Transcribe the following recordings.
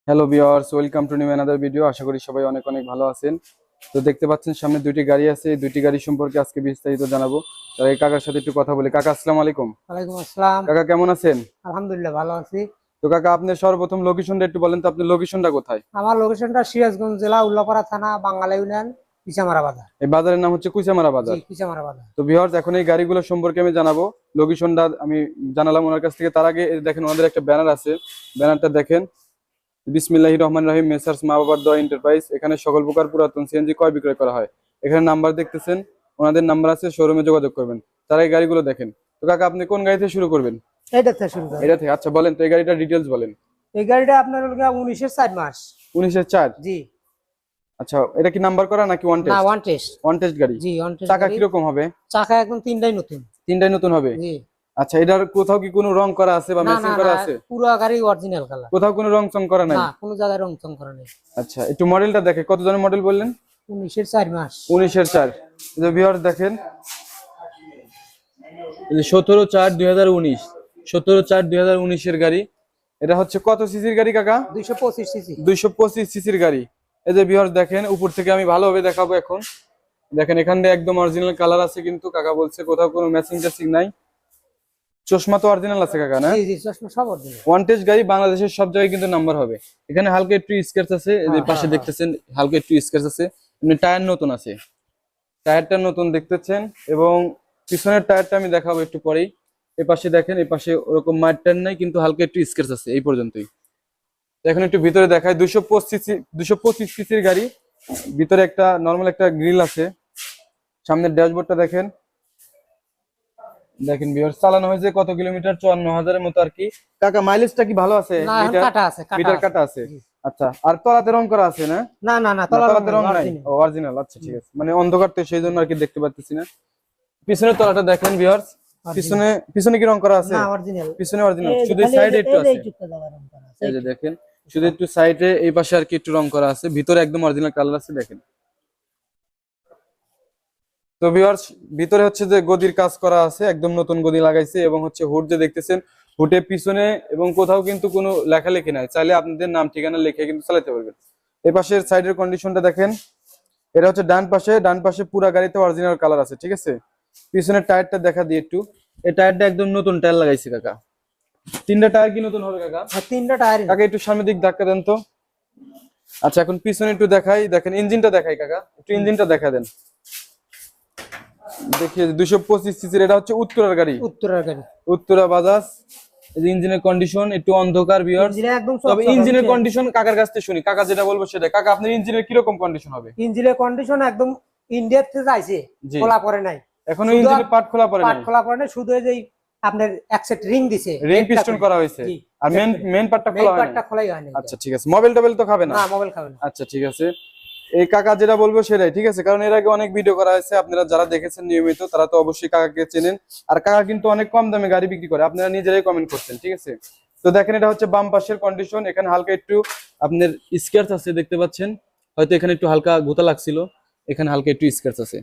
Hello viewers, welcome to new another video. আশা করি সবাই অনেক অনেক ভালো আছেন। তো দেখতে পাচ্ছেন সামনে দুইটি গাড়ি আছে, এই দুইটি গাড়ি সম্পর্কে আজকে বিস্তারিত জানাবো। তাই এই কাকার সাথে একটু কথা বলি। কাকা আসসালামু আলাইকুম। ওয়ালাইকুম আসসালাম। কাকা কেমন আছেন? আলহামদুলিল্লাহ ভালো আছি। তো কাকা আপনি সর্বপ্রথম লোকেশনটা একটু বলেন তো, আপনার লোকেশনটা কোথায়? আমার লোকেশনটা সিরাজগঞ্জ জেলা উল্লাপাড়া থানা বাঙ্গালা ইউনিয়ন পিচামারা বাজার। এই বাজারের নাম হচ্ছে কুইচামারা জি, বাজার। পিচামারা বাজার। তো ভিউয়ার্স, এখন এই গাড়িগুলো সম্পর্কে আমি জানাবো। লোকেশনটা আমি জানালাম ওনার কাছ থেকে। তার আগে এই দেখেন ওনাদের একটা ব্যানার আছে, ব্যানারটা দেখেন। বিসমিল্লাহির রহমানির রহিম, মেসার্স মা বাবার দোয়া এন্টারপ্রাইজ। এখানে সকল প্রকার পুরাতন সিএনজি ক্রয় বিক্রয় করা হয়। এখানে নাম্বার দেখতেছেন, ওনাদের নাম্বার আছে, শোরুমে যোগাযোগ করবেন। তারা এই গাড়িগুলো দেখেন। তো কাকা আপনি কোন গাড়ি থেকে শুরু করবেন? এইটা থেকে শুরু করেন। এটা থেকে? আচ্ছা বলেন তো এই গাড়িটার ডিটেলস বলেন। এই গাড়িটা আপনার হলো 19-এর 4 মাস। 19-এর 4? জি। আচ্ছা, এটা কি নাম্বার করা নাকি ওয়ান না, test? One test. One test গাড়ি। জি, ওয়ান টেস্ট চাকা গাড়ি। কিরকম হবে? চাকা একদম তিনটাই নতুন। তিনটাই নতুন হবে? জি। আচ্ছা, এটার কোথাও কি কোনো রং করা আছে বা না ম্যাচিং না করা না, আছে? পুরো গাড়ি অরিজিনাল কালার। কোথাও কোনো রং চং করা নাই? না, কোনো জায়গায় রং চং করা নেই। আচ্ছা, একটু মডেলটা দেখে। কত জনের মডেল বললেন? 19-এর 4 মাস। 19-এর 4। এই যে ভিউয়ার্স দেখেন, এই যে 17/4/2019, 17/4/2019 এর গাড়ি। এটা হচ্ছে কত সিসির গাড়ি কাকা? 225 সিসি। 225 সিসির গাড়ি। এই যে ভিউয়ার্স দেখেন, উপর থেকে আমি ভালোভাবে দেখাবো এখন। দেখেন এখান দিয়ে একদম অরিজিনাল কালার আছে, কিন্তু কাকা বলছে কোথাও কোনো ম্যাচিং ট্যাচিং নাই। চশমা তো অরিজিনাল আছে কাকা, না? জি জি, চশমা সব অরিজিনাল। ওয়ান টেস্ট গাড়ি, বাংলাদেশের সব জায়গায় কিন্তু নাম্বার হবে। এখানে হালকা একটু স্ক্র্যাচ আছে, এই যে পাশে দেখতেছেন হালকা একটু স্ক্র্যাচ আছে। এমনি টায়ার নতুন আছে, টায়ারটা নতুন দেখতেছেন। এবং পিছনের টায়ারটা আমি দেখাবো একটু পরেই। এই পাশে দেখেন, এই পাশে ওরকম মার টায়ার নাই, কিন্তু হালকা একটু স্ক্র্যাচ আছে, এই পর্যন্তই। এখন একটু ভিতরে দেখায়। 225 সিসির গাড়ি। ভিতরে একটা নর্মাল একটা গ্রিল আছে। সামনের ড্যাশবোর্ডটা দেখেন। দেখেন ভিউয়ার্স, চালানো হয়েছে কত কিলোমিটার? 54,000-এর মতো আর কি। কাকা মাইলেজটা কি ভালো আছে? না, এখন কাটা আছে, মিটার কাটা আছে। আচ্ছা, আর তলাতে রং করা আছে না? না না না, তলাতে রং নাই? ও, অরিজিনাল। আচ্ছা ঠিক আছে, মানে অন্ধকার তো সেই জন্য আর কি দেখতে পাচ্ছি না। পিছনের তলাটা দেখেন ভিউয়ার্স, পিছনে পিছনে কি রং করা আছে? না, অরিজিনাল। পিছনে অরিজিনাল, শুধু সাইডে একটু আছে। এই যে দেখেন, শুধু একটু সাইডে এই পাশে আর কি একটু রং করা আছে, ভিতরে একদম অরিজিনাল কালার আছে দেখেন। তো ভিউয়ার্স, ভিতরে হচ্ছে যে গদির কাজ করা আছে, একদম নতুন গদি লাগাইছে। এবং হচ্ছে হুড যে দেখতেছেন, হুডের পিছনে এবং কোথাও কিন্তু কোনো লেখালেখি নাই, চাইলে আপনাদের নাম ঠিকানা লিখে কিন্তু চালাতে পারবেন। এই পাশের সাইডের কন্ডিশনটা দেখেন। এটা হচ্ছে ডান পাশে, ডান পাশে পুরা গাড়িতে অরিজিনাল কালার আছে, ঠিক আছে। পিছনের টায়ারটা দেখা দিই একটু। এই টায়ারটা একদম নতুন টায়ার লাগাইছে কাকা। তিনটা টায়ার কি নতুন হবে কাকা? তিনটা টায়ার। কাকা একটু সামনের দিক ধাক্কা দেন তো। আচ্ছা, এখন পিছনে একটু দেখাই। দেখেন ইঞ্জিনটা দেখাই কাকা, একটু ইঞ্জিনটা দেখা দেন। দেখিয়ে 225 সিসির, এটা হচ্ছে উত্তরার গাড়ি। উত্তরার গাড়ি, উত্তরা বাজাজ। এই যে ইঞ্জিনের কন্ডিশন একটু অন্ধকার ভিউয়ার্স, একদম তবে ইঞ্জিনের কন্ডিশন কাকার কাছ থেকে শুনি। কাকা যেটা বলবো সেটা। কাকা আপনার ইঞ্জিনের কিরকম কন্ডিশন হবে? ইঞ্জিনের কন্ডিশন একদম ইন্ডিয়ার থেকে যাইছে, খোলা পড়ে নাই এখনো। ইঞ্জিনের পার্ট খোলা পড়ে নাই? পার্ট খোলা পড়ে নাই, শুধু এই যে আপনার এক সেট রিং দিছে, রিং পিস্টন করা হয়েছে। আর মেন পার্টটা খোলা হয়নি? পার্টটা খোলাই হয়নি। আচ্ছা ঠিক আছে। মোবাইল টোবাইল তো খাবে না? না, মোবাইল খাবে না। আচ্ছা ঠিক আছে। এই কাকা যেটা বলবো সেটাই, ঠিক আছে। কারণ এর আগে অনেক ভিডিও করা হয়েছে, আপনারা যারা দেখেছেন নিয়মিত তারা তো অবশ্যই কাকাকে চেনেন। আর কাকা কিন্তু অনেক কম দামে গাড়ি বিক্রি করে, আপনারা নিজেরাই কমেন্ট করছেন, ঠিক আছে। তো দেখেন, এটা হচ্ছে বাম পাশের কন্ডিশন। এখানে হালকা একটু আপনার স্ক্র্যাচ আছে দেখতে পাচ্ছেন, হয়তো এখানে একটু হালকা গোতা লাগছিল, এখানে হালকা একটু স্ক্র্যাচ আছে।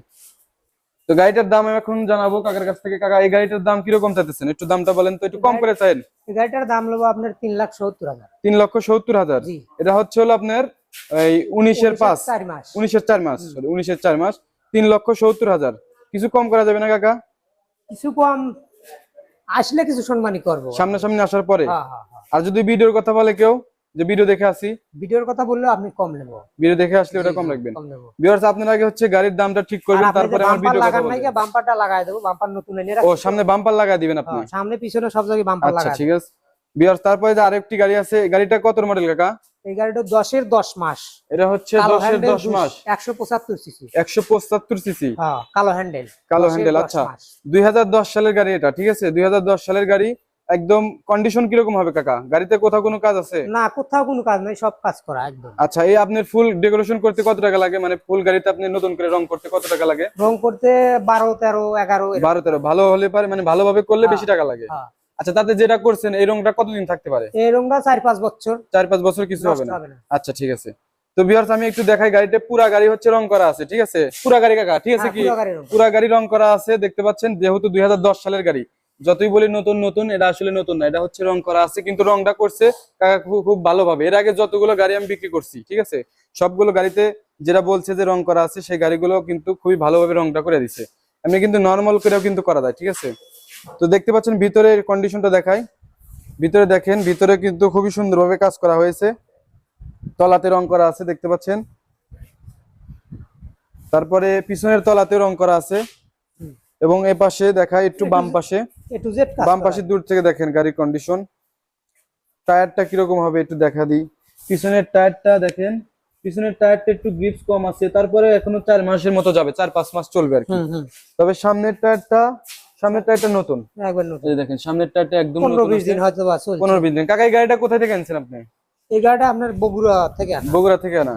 তো গাড়িটার দাম আমি এখন জানাবো কাকার কাছ থেকে। কাকা এই গাড়িটার দাম কিরকম চাইতেছেন, একটু দামটা বলেন তো, একটু কম করে চাইেন। এই গাড়িটার দাম নেবো আপনার 3,70,000। 3,70,000? জি। এটা হচ্ছে হলো আপনার এই 19-এর 5, 4 মাস। 19-এর 4 মাস, সরি 19-এর 4 মাস। 3,70,000। কিছু কম করা যাবে না কাকা? কিছু কম আসলে কিছু সম্মানই করবো সামনাসামনি আসার পরে। হ্যাঁ হ্যাঁ হ্যাঁ। আর যদি ভিডিওর কথা বলে কেউ, যে ভিডিও দেখে আসি, ভিডিওর কথা বললে আপনি কম নেবো। ভিডিও দেখে আসলে ওটা কম রাখবেন। কম নেবো। ভিউয়ার্স, আপনার আগে হচ্ছে গাড়ির দামটা ঠিক করবেন, তারপরে আমার ভিডিও কথা বলবেন। বাম্পারটা লাগাই দেবো, বাম্পার নতুন এনে ও, রাখছি। সামনে বাম্পার লাগাই দিবেন আপনি? সামনে পিছনে সব জায়গায় বাম্পার আচ্ছা লাগাই। ঠিক আছে। ভিউয়ার্স, তারপরে যে আরেকটি গাড়ি আছে, গাড়িটা কত মডেল কাকা? এই গাড়িটা 10-এর 10 মাস। এটা হচ্ছে 10-এর 10 মাস, 175 সিসি। 175 সিসি। হ্যাঁ, কালো হ্যান্ডেল। কালো হ্যান্ডেল। আচ্ছা, 2010 সালের গাড়ি এটা, ঠিক আছে। 2010 সালের গাড়ি। একদম কন্ডিশন কিরকম হবে কাকা? গাড়িতে কোথাও কোনো কাজ আছে? না, কোথাও কোনো কাজ নাই, সব কাজ করা একদম। আচ্ছা, এই আপনার ফুল ডেকোরেশন করতে কত টাকা লাগে? মানে ফুল গাড়িতে আপনি নতুন করে রং করতে কত টাকা লাগে? রং করতে 12, 13, 11। 12-13 ভালো হলে পারে, মানে ভালোভাবে করলে বেশি টাকা লাগে। আচ্ছা, তাতে যেটা করছেন এই রংটা কতদিন থাকতে পারে? এই রংটা 4-5 বছর। 4-5 বছর কিছু হবে না? নষ্ট হবে না। আচ্ছা ঠিক আছে। তো ভিউয়ার্স, আমি একটু দেখাই। গাড়িতে পুরা গাড়ি হচ্ছে রং করা আছে, ঠিক আছে। পুরা গাড়ি কাকা, ঠিক আছে কি? পুরো গাড়ির রং। পুরা গাড়ি রং করা আছে দেখতে পাচ্ছেন, যেহেতু 2010 সালের গাড়ি। যতই বলি নতুন নতুন, এটা আসলে নতুন না, এটা হচ্ছে রং করা আছে, কিন্তু রংটা করছে কাকা খুব খুব ভালোভাবে। এর আগে যতগুলো গাড়ি আমি বিক্রি করছি, ঠিক আছে, সবগুলো গাড়িতে যেটা বলছে যে রং করা আছে, সেই গাড়িগুলো কিন্তু খুবই ভালোভাবে রংটা করে দিছে। এমনি কিন্তু নর্মাল করেও কিন্তু করা যায়, ঠিক আছে। তো দেখতে পাচ্ছেন ভিতরের কন্ডিশনটা দেখাই। ভিতরে দেখেন, ভিতরে কিন্তু খুবই সুন্দরভাবে কাজ করা হয়েছে, তলাতে রং করা আছে দেখতে পাচ্ছেন। তারপরে পিছনের তলাতে রং করা আছে, এবং এ পাশে দেখাই একটু বাম পাশে, এ টু জেড কাজ বাম করা। পাশে দূর থেকে দেখেন গাড়ির কন্ডিশন। টায়ারটা কিরকম হবে একটু দেখা দিই। পিছনের টায়ারটা দেখেন, পিছনের টায়ারটা একটু গ্রিপস কম আছে, তারপরে এখনো 4 মাসের মতো যাবে, 4-5 মাস চলবে আর কি। তবে সামনের টায়ারটা নতুন, একবার নতুন। এই যে দেখেন সামনের টায়ারটা একদম 15-20 দিন হয়তো বা চলছে। 15-20 দিন। কাকা এই গাড়িটা কোথায় থেকে আনছেন আপনি? এই গাড়িটা আপনার বগুড়া থেকে আনা। বগুড়া থেকে আনা।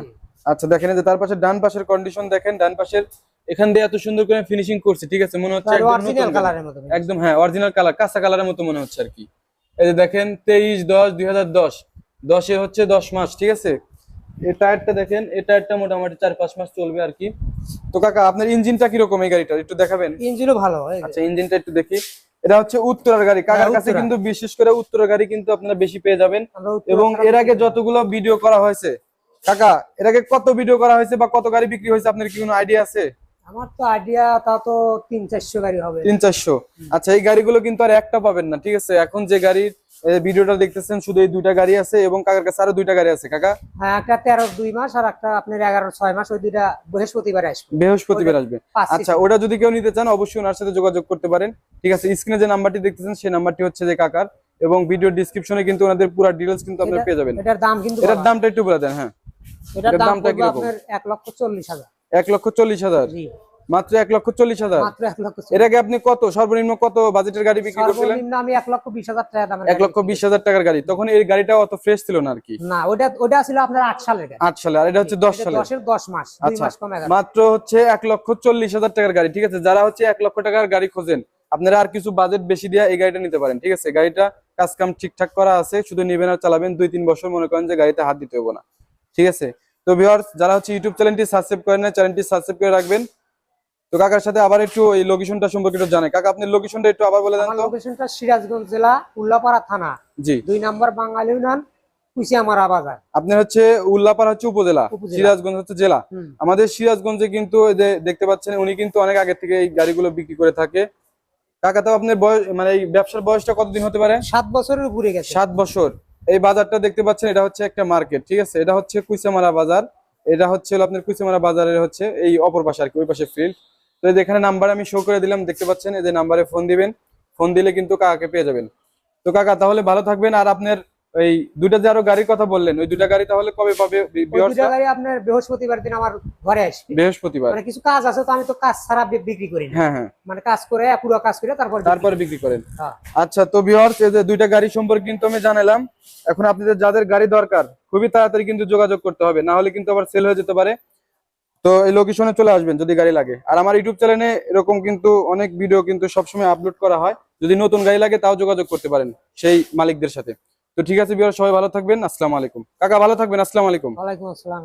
আচ্ছা দেখেন, এই যে তার পাশে ডান পাশের কন্ডিশন দেখেন, ডান পাশের এখান দিয়ে এত সুন্দর করে ফিনিশিং করছে, ঠিক আছে, মনে হচ্ছে একদম অরিজিনাল নতুন কালারের মতো। গাড়ি। একদম হ্যাঁ, অরিজিনাল কালার, কাঁচা কালারের মতো মনে হচ্ছে আর কি। এই যে দেখেন 23/10/2010, 10-এ হচ্ছে 10 মাস, ঠিক আছে। এই টায়ারটা দেখেন, এই টায়ারটা মোটামুটি 4-5 মাস চলবে আর কি। তো কাকা আপনার ইঞ্জিনটা কিরকম এই গাড়িটা একটু দেখাবেন? ইঞ্জিনও ভালো হয়। আচ্ছা ইঞ্জিনটা একটু দেখি। এটা হচ্ছে উত্তরার গাড়ি, কাকার কাছে উত্তরা। কিন্তু বিশেষ করে উত্তরার গাড়ি কিন্তু আপনারা বেশি পেয়ে যাবেন। আমরা উত্তরা এবং ছাড়া এর আগে যতগুলো ভিডিও করা হয়েছে, কাকা এর আগে কত ভিডিও করা হয়েছে বা কত গাড়ি বিক্রি হয়েছে আপনার কি কোনো আইডিয়া আছে? আমার তো আইডিয়া তা তো 300-400 গাড়ি হবে। 300-400। আচ্ছা এই গাড়িগুলো কিন্তু আর একটা পাবেন না, ঠিক আছে। এখন যে গাড়ির ভিডিওটা দেখতেছেন শুধু এই দুইটা গাড়ি আছে, এবং কাকার কাছে আরো দুইটা গাড়ি আছে কাকা। হ্যাঁ, একটা 13-2 মাস আর একটা আপনার 11-6 মাস। ওই দুইটা বৃহস্পতিবার আসবে। বৃহস্পতিবার আসবে। 5 আচ্ছা ওটা যদি কেউ নিতে চান অবশ্যই ওনার সাথে যোগাযোগ করতে পারেন, ঠিক আছে। স্ক্রিনে যে নাম্বারটি দেখতেছেন সেই নাম্বারটি হচ্ছে যে কাকার, এবং ভিডিও ডেসক্রিপশনে কিন্তু ওনাদের পুরো ডিটেইলস কিন্তু আপনারা পেয়ে যাবেন। এটার দাম কিন্তু এটার দামটা একটু বলে দেন। হ্যাঁ, এটার এটার দাম দামটা পড়বে কিরকম? আপনার 1,40,000। 1,40,000? জি, মাত্র 1,40,000? মাত্র 1,40,000। এর আগে আপনি কত সর্বনিম্ন কত বাজেটের গাড়ি বিক্রি করছিলেন? সর্বনিম্ন আমি 1,20,000 টাকা দামের 1,20,000 টাকার গাড়ি, তখন এই গাড়িটা অত ফ্রেশ ছিল না আর কি। না, ওটা ছিল আপনার 8 সালের গাড়ি। 8 সালে, আর এটা হচ্ছে 10 সালে। 10 মাস, 2 আচ্ছা মাস কম 11। মাত্র হচ্ছে 1,40,000 টাকার গাড়ি, ঠিক আছে। যারা হচ্ছে 1 লক্ষ টাকার গাড়ি খোঁজেন, আপনারা আর কিছু বাজেট বেশি দিয়ে এই গাড়িটা নিতে পারেন, ঠিক আছে। গাড়িটা কাজ কাম ঠিকঠাক করা আছে, শুধু নেবেন আর চালাবেন, 2-3 বছর মনে করেন যে গাড়িতে হাত দিতে হবে না, ঠিক আছে। তো ভিউয়ার্স যারা হচ্ছে ইউটিউব চ্যানেলটি সাবস্ক্রাইব করেন না, চ্যানেলটি সাবস্ক্রাইব করে রাখবেন। তো কাকার সাথে আবার একটু এই লোকেশনটা সম্পর্কে একটু জানাই। কাকা আপনি লোকেশনটা একটু আবার বলে দেন আমার তো। লোকেশনটা সিরাজগঞ্জ জেলা উল্লাপাড়া থানা, জি, 2 নম্বর বাঙালি ইউনিয়ন, কুচিয়ামারা বাজার। আপনার হচ্ছে উল্লাপাড়া হচ্ছে উপজেলা, সিরাজগঞ্জ হচ্ছে জেলা। হুম। আমাদের সিরাজগঞ্জে কিন্তু এই যে দেখতে পাচ্ছেন উনি কিন্তু অনেক আগে থেকে এই গাড়িগুলো বিক্রি করে থাকে। কাকা তো আপনার বয়স মানে এই ব্যবসার বয়সটা কতদিন হতে পারে? 7 বছরের উপরে গেছে। 7 বছর। এই বাজারটা দেখতে পাচ্ছেন, এটা হচ্ছে একটা মার্কেট, ঠিক আছে। এটা হচ্ছে কুইসামারা বাজার, এটা হচ্ছে হলো আপনার কুইসামারা বাজারের হচ্ছে এই অপর পাশে আর কি, ওই পাশে ফিল্ড। তো এই যে এখানে নাম্বার আমি শো করে দিলাম, দেখতে পাচ্ছেন, এই যে নাম্বারে ফোন দিবেন, ফোন দিলে কিন্তু কাকাকে পেয়ে যাবেন। তো কাকা তাহলে ভালো থাকবেন। আর আপনার এই দুইটা যে আরো গাড়ির কথা বললেন, ওই দুইটা গাড়ি তাহলে কবে পাবে ওই দুইটা গাড়ি আপনার বৃহস্পতিবার দিন আমার ঘরে আসবে। বৃহস্পতিবার? মানে কিছু কাজ আছে, তো আমি তো কাজ ছাড়া বিক্রি করি না। হ্যাঁ হ্যাঁ, মানে কাজ করে পুরো কাজ করে তারপরে বিক্রি করেন। হ্যাঁ। আচ্ছা তো ভিউয়ার্স এই যে দুইটা গাড়ি সম্পর্কে কিন্তু আমি জানালাম। এখন আপনাদের যাদের গাড়ি দরকার খুবই তাড়াতাড়ি কিন্তু যোগাযোগ করতে হবে, না হলে কিন্তু আবার সেল হয়ে যেতে পারে। তো এই লোকেশনে চলে আসবেন যদি গাড়ি লাগে। আর আমার ইউটিউব চ্যানেলে এরকম কিন্তু অনেক ভিডিও কিন্তু সবসময় আপলোড করা হয়, যদি নতুন গাড়ি লাগে তাও যোগাযোগ করতে পারেন সেই মালিকদের সাথে। তো ঠিক আছে ভিউয়ার, সবাই ভালো থাকবেন, আসসালামু আলাইকুম। কাকা ভালো থাকবেন, আসসালামু আলাইকুম। ওয়ালাইকুম আসসালাম।